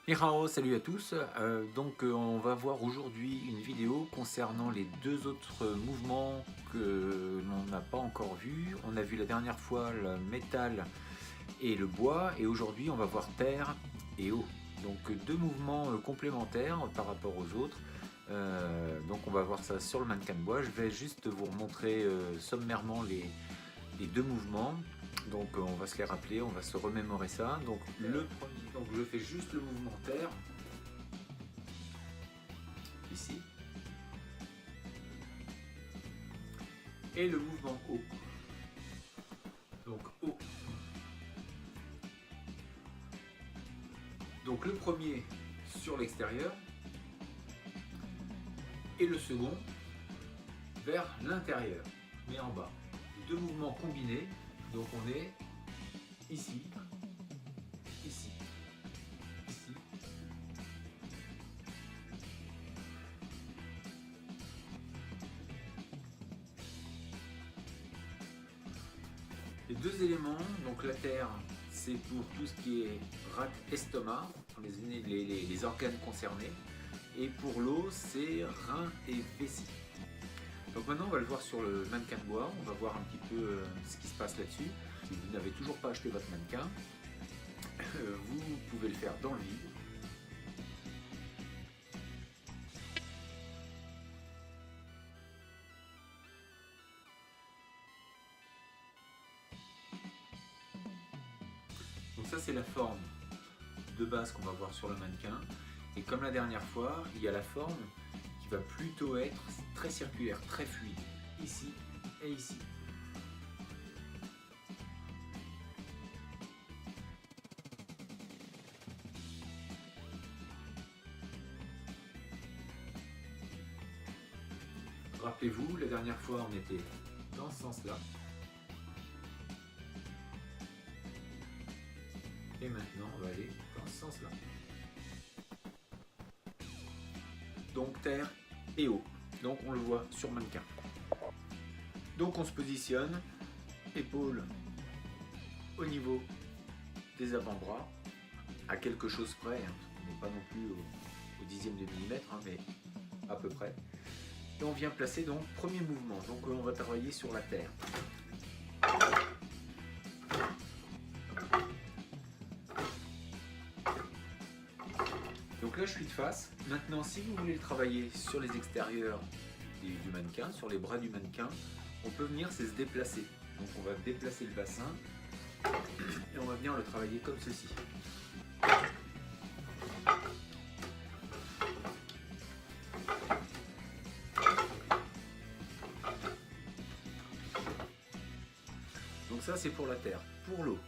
Ni hao, salut à tous. On va voir aujourd'hui une vidéo concernant les deux autres mouvements que l'on n'a pas encore vus. On a vu la dernière fois le métal et le bois, et aujourd'hui on va voir terre et eau. Donc deux mouvements complémentaires par rapport aux autres. Donc on va voir ça sur le mannequin de bois. Je vais juste vous montrer sommairement les deux mouvements. Donc on va se les rappeler, on va se remémorer ça. Donc le premier, donc je fais juste le mouvement terre, ici, et le mouvement eau. Donc eau. Donc le premier sur l'extérieur et le second vers l'intérieur, mais en bas. Deux mouvements combinés. Donc on est ici, ici, ici. Les deux éléments, donc la terre, c'est pour tout ce qui est rate estomac, les organes concernés, et pour l'eau, c'est rein et vessie. Donc maintenant on va le voir sur le mannequin de bois, on va voir un petit peu ce qui se passe là-dessus. Si vous n'avez toujours pas acheté votre mannequin, vous pouvez le faire dans le vide. Donc ça c'est la forme de base qu'on va voir sur le mannequin. Et comme la dernière fois, il y a la forme qui va plutôt être très circulaire, très fluide, ici et ici. Rappelez-vous, la dernière fois on était dans ce sens-là. Et maintenant on va aller dans ce sens-là. Donc terre et eau. Donc on le voit sur mannequin. Donc on se positionne, épaules au niveau des avant-bras, à quelque chose près, hein. On n'est pas non plus au dixième de millimètre, hein, mais à peu près. Et on vient placer donc premier mouvement. Donc on va travailler sur la terre. Donc là je suis de face. Maintenant si vous voulez le travailler sur les extérieurs du mannequin, sur les bras du mannequin, on peut venir se déplacer. Donc on va déplacer le bassin et on va venir le travailler comme ceci. Donc ça c'est pour la terre. Pour l'eau,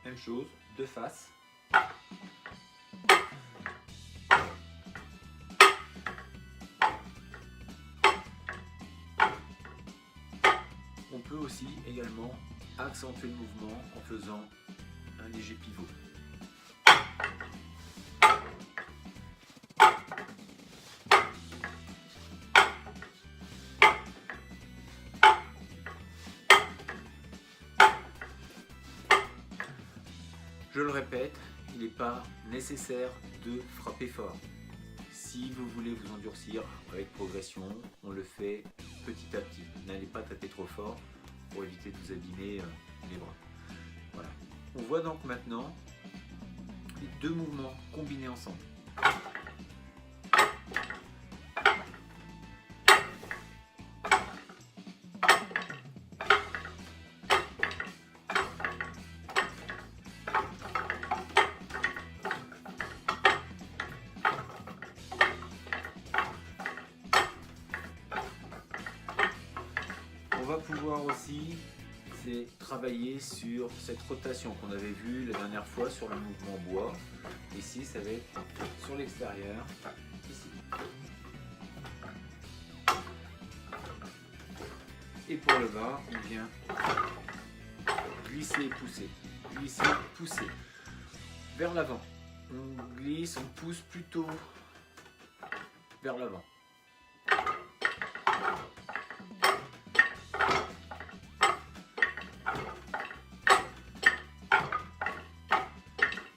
même chose, de face. On peut aussi également accentuer le mouvement en faisant un léger pivot. Je le répète, il n'est pas nécessaire de frapper fort. Si vous voulez vous endurcir avec progression, on le fait petit à petit. N'allez pas taper trop fort pour éviter de vous abîmer les bras. Voilà. On voit donc maintenant les deux mouvements combinés ensemble. On va pouvoir aussi travailler sur cette rotation qu'on avait vue la dernière fois sur le mouvement bois. Ici, ça va être sur l'extérieur, ici. Et pour le bas, on vient glisser et pousser. Glisser, pousser. Vers l'avant. On glisse, on pousse plutôt vers l'avant.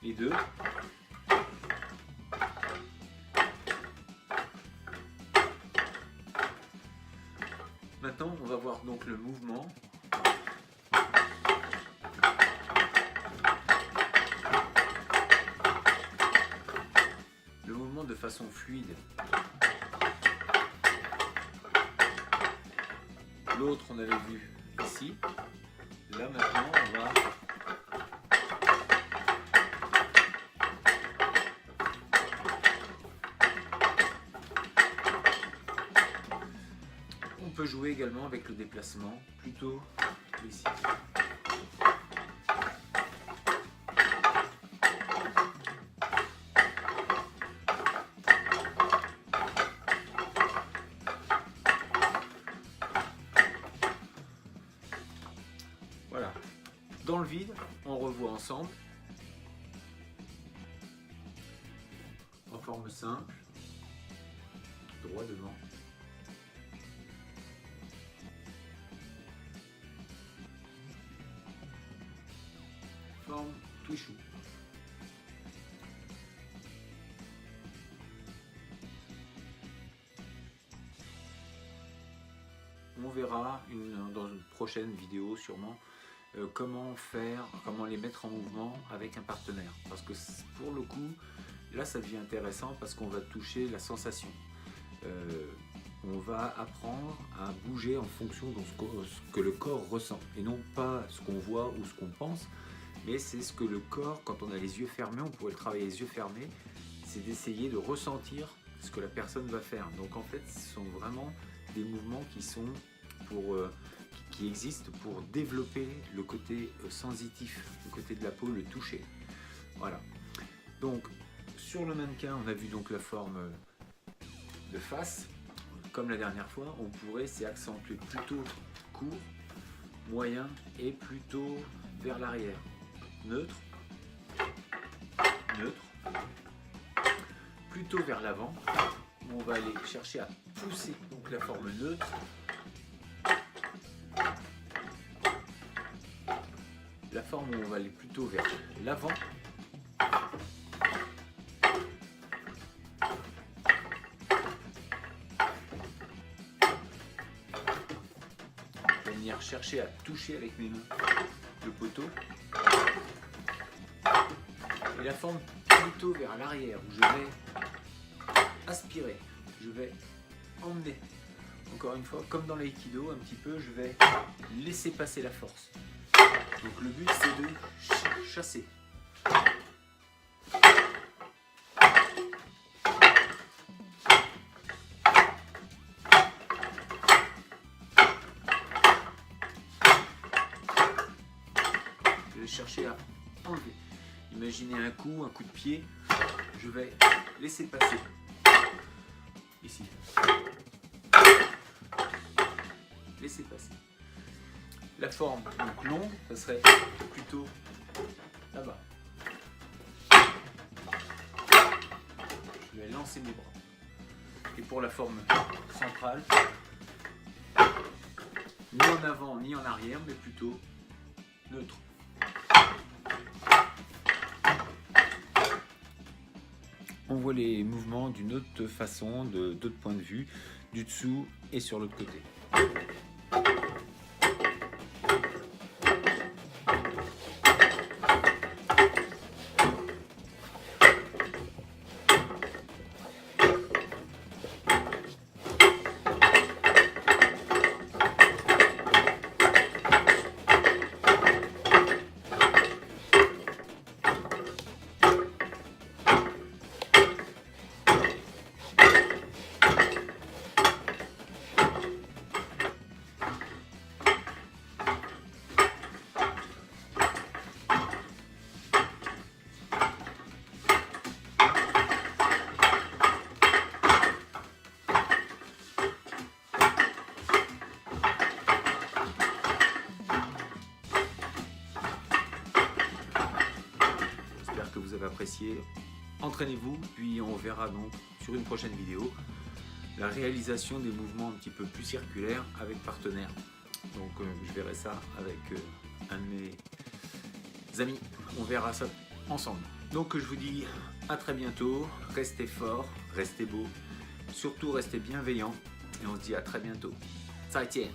Les deux. voir donc le mouvement. Le mouvement de façon fluide. L'autre on avait vu ici. Là maintenant on va jouer également avec le déplacement plutôt ici. Voilà. Dans le vide, on revoit ensemble en forme simple, droit devant. Forme tout chou. On verra dans une prochaine vidéo sûrement comment les mettre en mouvement avec un partenaire. Parce que pour le coup, là ça devient intéressant parce qu'on va toucher la sensation. On va apprendre à bouger en fonction de ce que le corps ressent et non pas ce qu'on voit ou ce qu'on pense. Mais c'est ce que le corps, quand on a les yeux fermés, on pourrait le travailler les yeux fermés, c'est d'essayer de ressentir ce que la personne va faire. Donc en fait, ce sont vraiment des mouvements qui existent pour développer le côté sensitif, le côté de la peau, le toucher. Voilà. Donc sur le mannequin, on a vu donc la forme de face. Comme la dernière fois, on pourrait s'y accentuer plutôt court, moyen et plutôt vers l'arrière. Neutre, neutre, plutôt vers l'avant, où on va aller chercher à pousser donc la forme neutre, la forme où on va aller plutôt vers l'avant, venir chercher à toucher avec mes mains le poteau. Et la forme plutôt vers l'arrière où je vais aspirer, je vais emmener. Encore une fois, comme dans l'aïkido, un petit peu, je vais laisser passer la force. Donc le but c'est de chasser. Je vais chercher à enlever. Imaginez un coup de pied, je vais laisser passer, ici, laisser passer. La forme donc longue, ça serait plutôt là-bas. Je vais lancer mes bras. Et pour la forme centrale, ni en avant ni en arrière, mais plutôt neutre. On voit les mouvements d'une autre façon, d'autres points de vue, du dessous et sur l'autre côté. Que vous avez apprécié, entraînez-vous, puis on verra donc sur une prochaine vidéo la réalisation des mouvements un petit peu plus circulaires avec partenaire. Donc je verrai ça avec un de mes amis, on verra ça ensemble. Donc je vous dis à très bientôt, restez forts, restez beaux, surtout restez bienveillants et on se dit à très bientôt. 再见